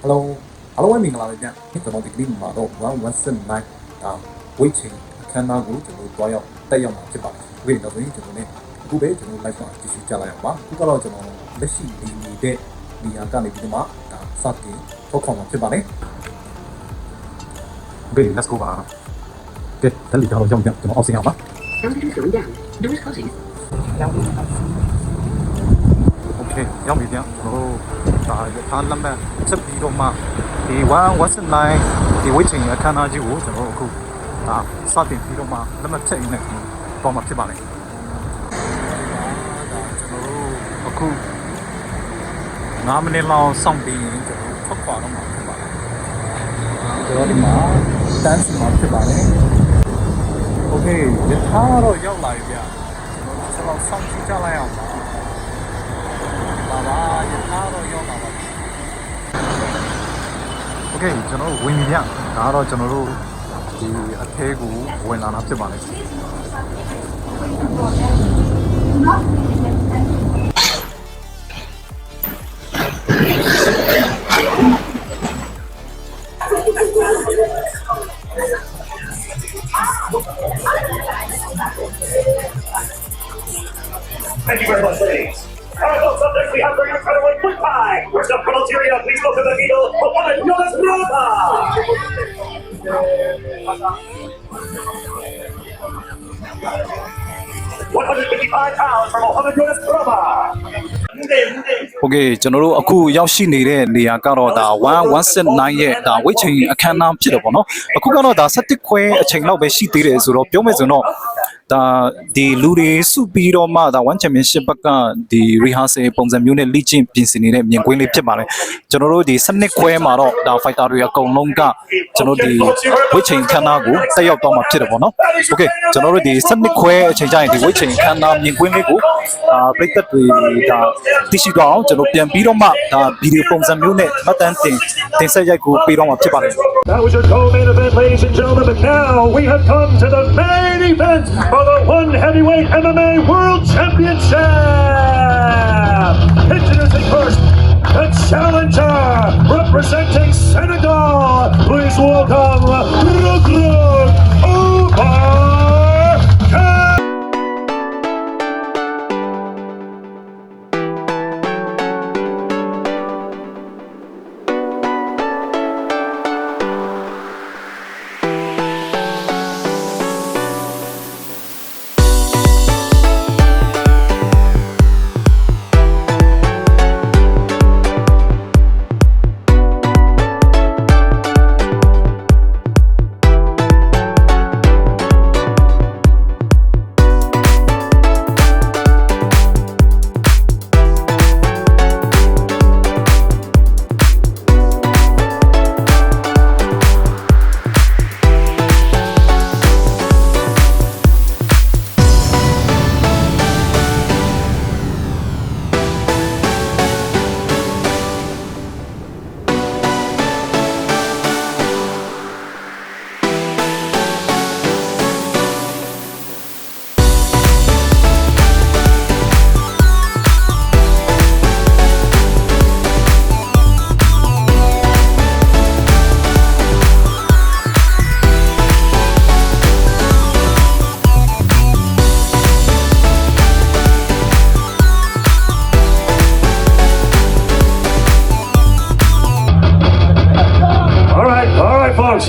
Hello, hello ဝိုင်းမင်္ဂလာပါဗျ။ကျွန်တော်ဒီကနေ့မှာတော့119ဝိတ်ချိန်အခမ်းအနားကိုကျွန်တော်တွားရောက်တက်ရောက်မှာဖြစ်ပါတယ်။ဒီတော့ကျွန်တော်ねအခုပဲကျွန်တော် live မှာကြည့်ရှုကြလိုက်အောင်ပါ။အခုကတော့ကျွန်တော်လက်ရှိနေတဲ့နေရာကနေပြီးတော့မှစတင်ထုတ်ခေါ်မှာဖြစ်ပါတယ်။ Okay, let's go ပါ။ Okay, 等你到用ကျွန်တော်အောက်ဆင်းအောင်ပါ။ Doors closing. Okay, ရောက်ပြီဗျာ။ထားလက်မှတ်ချက်ပြီးတော့မှဒီ119ဒီဝိတ်ချိန်အခမ်းအနားကြီးကိုကျွန်တော်အခုစတင်ပြီးတော့မှလက်မှတ်ချက်ရင်းနဲ့ပေါ်မှာဖြစ်ပါလိမ့်မယ်။ကျွန်တော်အခု9မိနစ်လောက်စောင့်ပြီးကျွန်တော်ထွက်ခွာတော့မှာဖြစ်ပါတယ်။ကျွန်တော်ဒီမှာတန်းစီမှာဖြစ်ပါတယ်။ Okay, ရထားတော့ရောက်လာပြီဗျာ။ကျွန်တော်စောင့်ကြည့်ကြလိုက်အောင်ပါ။ပါရထားတော့ရောက်လာပါပြီ။ Okay ကျွန်တော်ဝင်ပြီဗျ။ဒါကတော့ကျွန်တော်တို့ဒီအထဲကိုဝင်လာတာဖြစ်ပါလိမ့်မယ်။ Thank you very much, ladies. Folks, up next we have very incredible quick pie. First up from Algeria, please go to the needle for one of yours, brother. 155 pounds from Mohammed Yunus Brahma. Okay ကျွန်တော်တို့အခုရောက်ရှိနေတဲ့နေရာကတော့ဒါ119ရဲ့ဒါဝိတ်ချိန်အခမ်းအနားဖြစ်တယ်ပေါ့နော်အခုကတော့ဒါ17ခွဲအချိန်လောက်ပဲရှိသေးတယ်ဆိုတော့ပြောမယ်ဆိုတော့ဒါဒီလူတွေစုပြီးတော့မှဒါ1 championship ဘက်ကဒီ rehearsal ပုံစံမျိုးနဲ့လေ့ကျင့်ပြင်ဆင်နေတဲ့မြင်ကွင်းလေးဖြစ်ပါတယ်ကျွန်တော်တို့ဒီ17ခွဲမှာတော့ဒါ fighter တွေအကုန်လုံးကကျွန်တော်ဒီဝိတ်ချိန်အခမ်းအနားကိုတက်ရောက်တော့မှာဖြစ်တယ်ပေါ့နော် Okay ကျွန်တော်တို့ဒီ17ခွဲအချိန်ကျရင်ဒီဝိတ်ချိန်အခမ်းအနားမြင်ကွင်းလေးကိုပရိသတ်တွေဒါသိရှိတော့အောင်ကျွန်တော်ပြန်ပြီးတော့မှဒါဗီဒီယိုပုံစံမျိုးနဲ့မှတ်တမ်းတင်ဆက်ရိုက်ကိုပေးတော့မှာဖြစ်ပါတယ် That was your co-main event, ladies and gentlemen, but now we have come to the main event for the One Heavyweight MMA World Championship. Introducing first, the challenger representing Senegal. Please welcome Rugrug Ubarkan.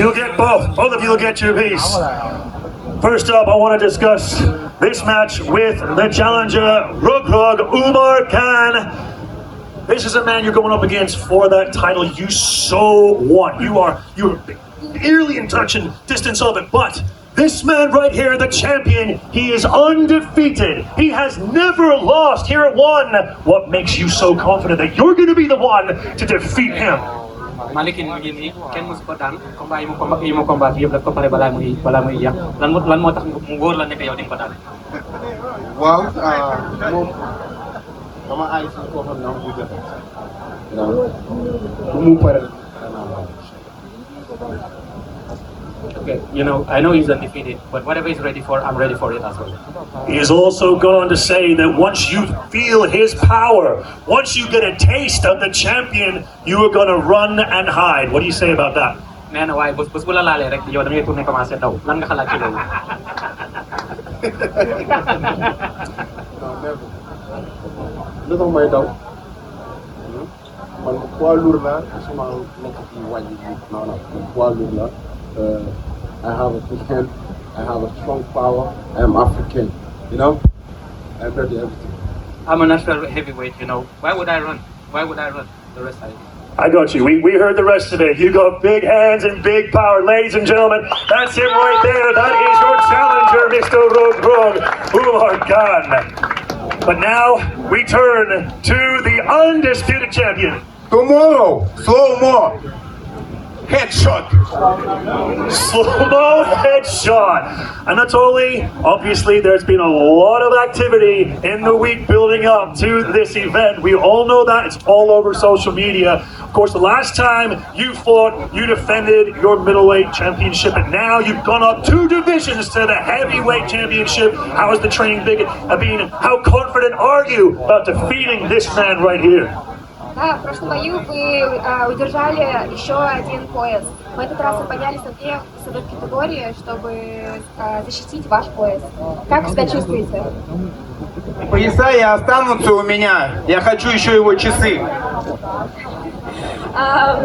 You'll get both. Both of you will get your piece. First up, I want to discuss this match with the challenger, Rugrug Ubarkan. This is a man you're going up against for that title you so want. You're nearly in touch and distance of it, but this man right here, the champion, he is undefeated. He has never lost here at One. What makes you so confident that you're going to be the one to defeat him? Malikin begini, kan musibatan, kembali mo combat dia berlaku pada balai mo iya. Lan mo tak munggur lan kayo ding padan. Wow, sama ayos ko ko na juga. Umupar. Okay, you know, I know he's undefeated, but whatever he's ready for, I'm ready for it as well. He has also gone on to say that once you feel his power, once you get a taste of the champion, you are going to run and hide. What do you say about that? Nee na waaye bés bu la laalee rek yow da ngay tourné commencé daw lan nga xalaat ci loolu. Non, never. Lu tax may daw man poids lourd la suma nekk ci wàññi bi non man poids lourd la I have a good hand, I have a strong power, I am African, you know, I'm ready everything. I'm a natural heavyweight, you know. Why would I run? Why would I run? The rest I got you. We heard the rest of it. You got big hands and big power. Ladies and gentlemen, that's him right there. That is your challenger, Mr. Rog Umar Khan. But now we turn to the undisputed champion. Tomorrow, slow-mo, headshot. Slow-mo headshot. Anatoly, obviously there's been a lot of activity in the week building up to this event. We all know that. It's all over social media. Of course, the last time you fought, you defended your middleweight championship, and now you've gone up 2 divisions to the heavyweight championship. How is the training big? I mean, how confident are you about defeating this man right here? Да, в прошлом бою вы удержали еще 1 пояс. В этот раз вы поднялись на 2 весовых категории, чтобы защитить ваш пояс. Как вы себя чувствуете? Пояса и останутся у меня. Я хочу еще его часы.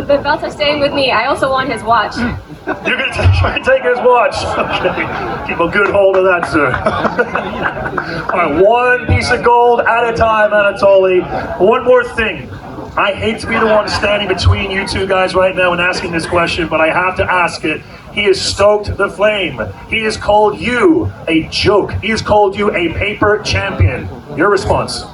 The belts are staying with me. I also want his watch. You're going to try and take his watch. Okay. Keep a good hold of that, sir. All right, 1 piece of gold at a time, Anatoly. One more thing. I hate to be the one standing between you two guys right now and asking this question, but I have to ask it. He has stoked the flame. He has called you a joke. He has called you a paper champion. Your response?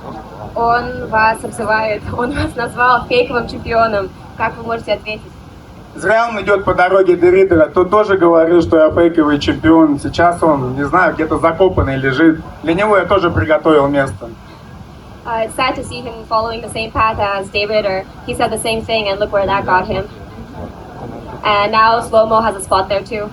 Он вас обзывает, он вас назвал фейковым чемпионом. Как вы можете ответить? Зря он идет по дороге до Ридера. Тот тоже говорил, что я фейковый чемпион. Сейчас он, не знаю, где-то закопанный лежит. Для него я тоже приготовил место. It's sad to see him following the same path as David, or he said the same thing, and look where that got him. And now Slow-Mo has a spot there too.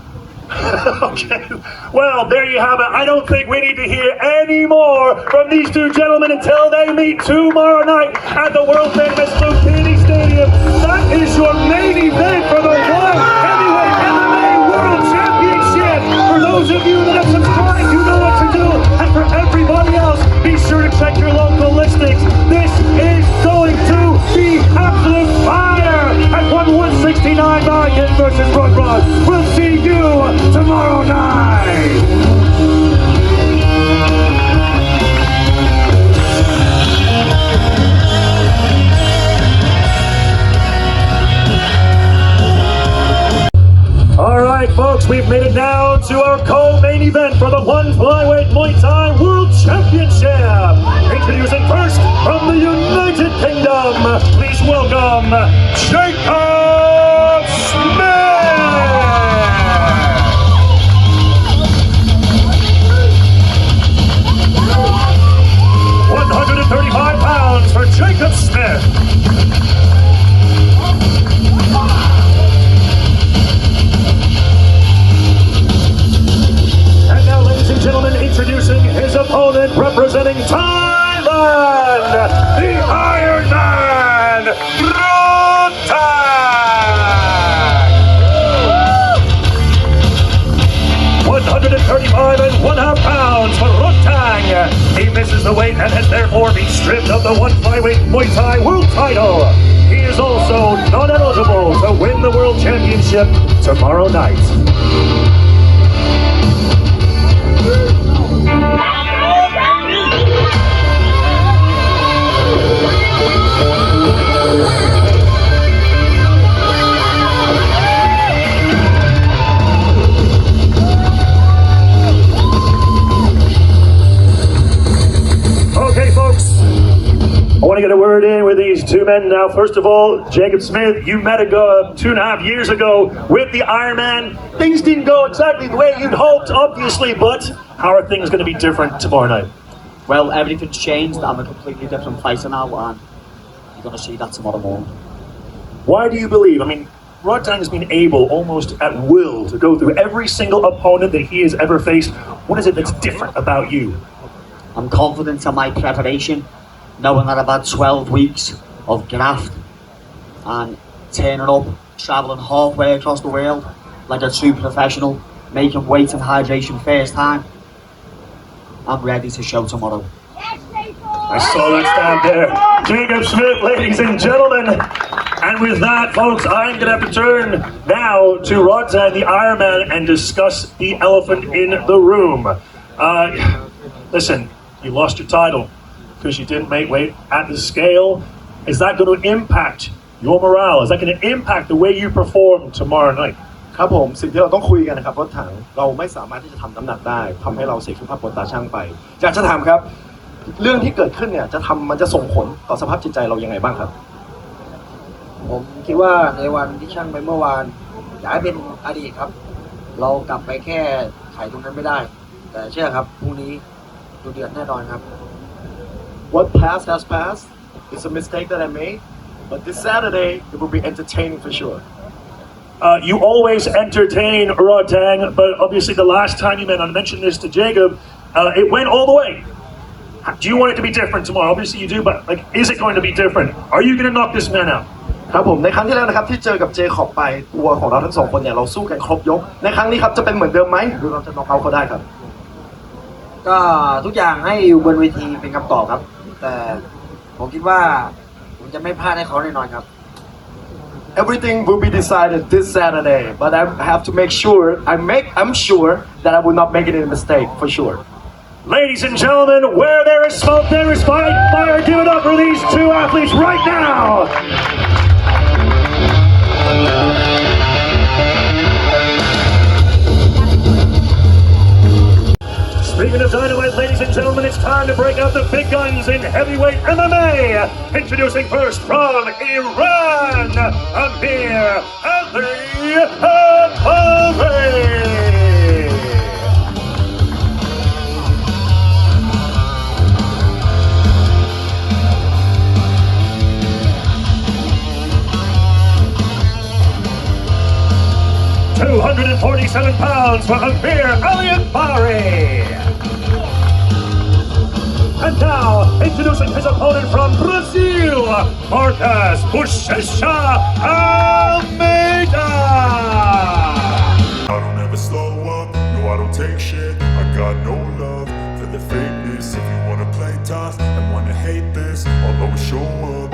Okay, well, there you have it. I don't think we need to hear any more from these 2 gentlemen until they meet tomorrow night at the world famous Lucchini Stadium. That is your main event for the World Heavyweight MMA World Championship. For those of you that have subscribed, you know what to do. And for everybody else, be sure to check your local listings. This is going to be absolute fire at 169 Marcas versus Rod. We'll see you tomorrow night. All right, folks, we've made it now to our co-main event for the 1 flyweight Muay Thai World Championship. Introducing first from the United Kingdom, please welcome Jacob Smith. 135 pounds for Jacob Smith. And now, ladies and gentlemen, introducing his opponent representing Thailand, the Iron Man, Tang. 135 and 1/2 pounds for Tang. He misses the weight and has therefore been stripped of the 1 flyweight Muay Thai world title. He is also not eligible to win the world championship tomorrow night. Okay, folks, I want to get a word in with these 2 men now. First of all, Jacob Smith, you met 2.5 years ago with the Iron Man. Things didn't go exactly the way you'd hoped, obviously, but how are things going to be different tomorrow night? Well, everything's changed. I'm a completely different fighter now, and you're going to see that tomorrow morning. Why do you believe? I mean, Tang has been able, almost at will, to go through every single opponent that he has ever faced. What is it that's different about you? I'm confident in my preparation, knowing that I've had 12 weeks of graft and turning up, travelling halfway across the world like a true professional, making weight and hydration first time. I'm ready to show tomorrow. I saw that stand there. Jacob Smith, ladies and gentlemen. And with that, folks, I'm going to have to turn now to Tang, the Ironman, and discuss the elephant in the room. Listen, you lost your title because you didn't make weight at the scale. Is that going to impact your morale? Is that going to impact the way you perform tomorrow night? ครับผมสิ่งที่เราต้องคุยกันนะครับรถถังเราไม่สามารถที่จะทำน้ำหนักได้ทำให้เราเสียสุขภาพบนตาช่างไปอยากจะถามครับเรื่องที่เกิดขึ้นเนี่ยมันจะส่งผลต่อสภาพจิตใจเรายังไงบ้างครับ ผมคิดว่าในวันที่ช่างไปเมื่อวานอยากให้เป็นอดีตครับเรากลับไปแค่ไขตรงนั้นไม่ได้แต่เชื่อครับพรุ่งนี้ดูเดือดแน่นอนครับ What passed has passed. It's a mistake that I made, but this Saturday it will be entertaining for sure. You always entertain Tang, but obviously the last time you met, I mentioned this to Jacob, it went all the way. Do you want it to be different tomorrow? Obviously you do, but like, is it going to be different? Are you going to knock this man out? ครับผมในครั้งที่แล้วนะครับที่เจอกับเจคอบไปตัวของเราทั้งสองคนเนี่ยเราสู้กันครบยกในครั้งนี้ครับจะเป็นเหมือนเดิมไหมหรือเราจะน็อกเอาท์เขาได้ครับ ก็ทุกอย่างให้อยู่บนเวทีเป็นคำตอบครับแต่ผมคิดว่าผมจะไม่พลาดให้เขาแน่นอนครับ Everything will be decided this Saturday, but I have to make sure I'm sure that I will not make any mistake for sure. Ladies and gentlemen, where there is smoke, there is fire. Fire, give it up for these two athletes right now. Speaking of dynamite, ladies and gentlemen, it's time to break out the big guns in heavyweight MMA. Introducing first from Iran, Amir Aljamain. 247 pounds for Amir Aljamain. And now, introducing his opponent from Brazil, Marcas Almeida. I don't ever slow up, no I don't take shit. I got no love for the fakeness. If you wanna play tough and wanna hate this, I'll always show up.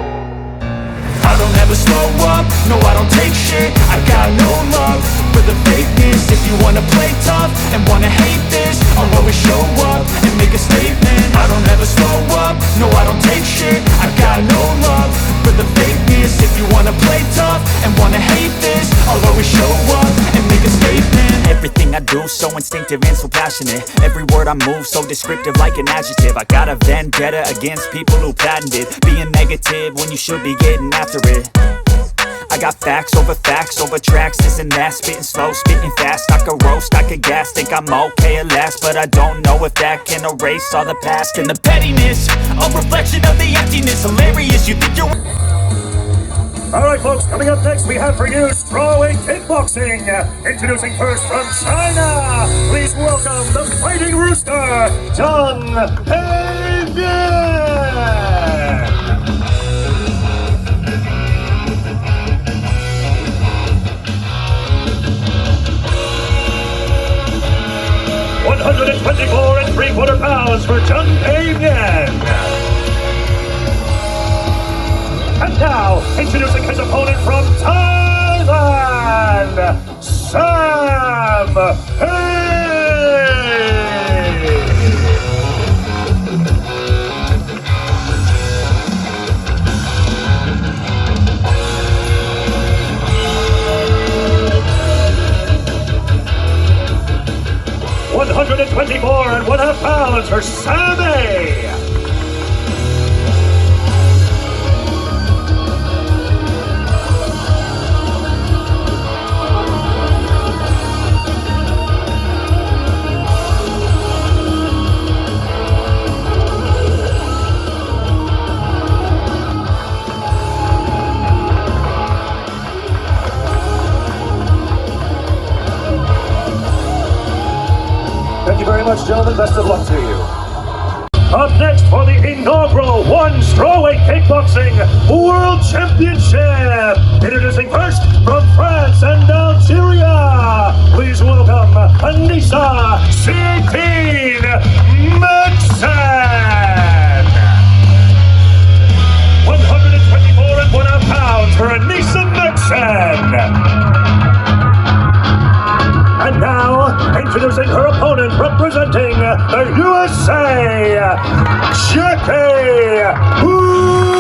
I don't ever slow up, no I don't take shit. I got no love for the fakeness. If you wanna play tough and wanna hate this, I'll always show up and make a statement. I don't ever slow up, no I don't take shit. I got no love for the fakeness. If you wanna play tough and wanna hate this, I'll always show up and make a statement. Everything I do so instinctive and so passionate. Every word I move so descriptive like an adjective. I got a vendetta against people who patented being negative when you should be getting after it. I got facts over tracks, this and that. Spitting slow, spitting fast. I could roast, I could gas. Think I'm okay at last, but I don't know if that can erase all the past. And the pettiness, a reflection of the emptiness. Hilarious, you think you're... Alright folks, coming up next we have for you strawweight kickboxing. Introducing first from China, please welcome the Fighting Rooster, Tang. 124 3/4 pounds for Tang. And now, introducing his opponent from Thailand, Sam £124.5 pounds for Sammy. Thank you very much, gentlemen. Best of luck to you. Up next for the inaugural one strawweight kickboxing world championship. Introducing first from France and Algeria. Please welcome Anissa Mexon. 124.5 pounds for Anissa Mexon. And now, introducing her opponent representing the USA, Jackie Bonan.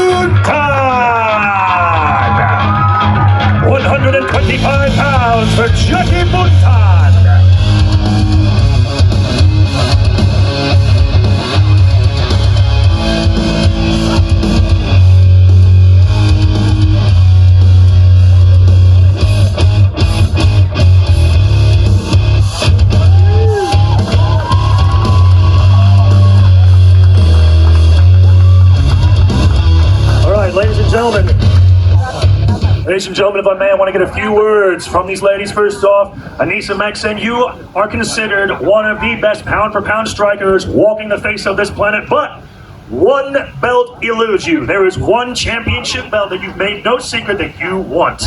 125 pounds for Jackie Bonan. Ladies and gentlemen, if I may, I want to get a few words from these ladies. First off, Anissa Mexon, you are considered one of the best pound-for-pound strikers walking the face of this planet, but one belt eludes you. There is one championship belt that you've made no secret that you want.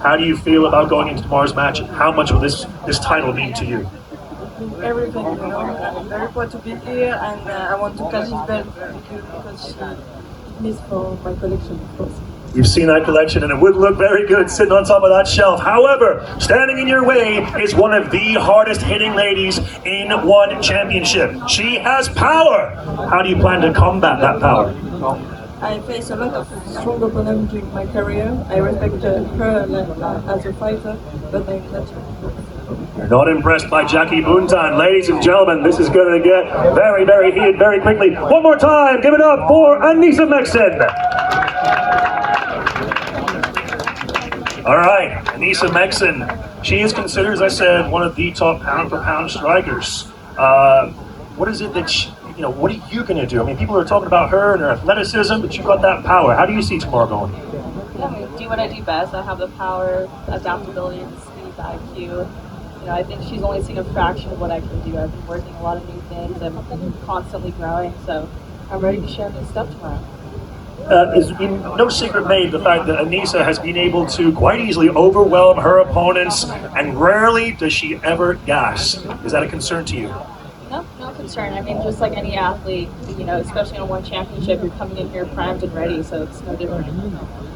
How do you feel about going into tomorrow's match? How much will this title mean to you? Everything, you know. I'm very proud to be here, and I want to catch this belt because it needs for my collection, of course. You've seen that collection, and it would look very good sitting on top of that shelf. However, standing in your way is one of the hardest hitting ladies in one championship. She has power. How do you plan to combat that power? I faced a lot of strong opponents during my career. I respect her as a fighter, but I'm not. You're not impressed by Jackie Bonan. Ladies and gentlemen, this is going to get very, very heated very quickly. One more time, give it up for Anissa Mexon. All right, Anissa Mexon. She is considered, as I said, one of the top pound-for-pound strikers. What is it that what are you going to do? I mean, people are talking about her and her athleticism, but you've got that power. How do you see tomorrow going? I'm going to do what I do best. I have the power, adaptability, and speed, the IQ. You know, I think she's only seen a fraction of what I can do. I've been working a lot of new things. I'm constantly growing, so I'm ready to share new stuff tomorrow. There's been no secret made the fact that Anissa has been able to quite easily overwhelm her opponents, and rarely does she ever gas. Is that a concern to you? No concern. I mean, just like any athlete, you know, especially on one championship, you're coming in here primed and ready, so it's no different.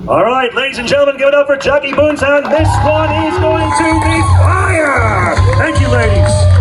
All right, ladies and gentlemen, give it up for Jackie Bonan. This one is going to be fire! Thank you, ladies.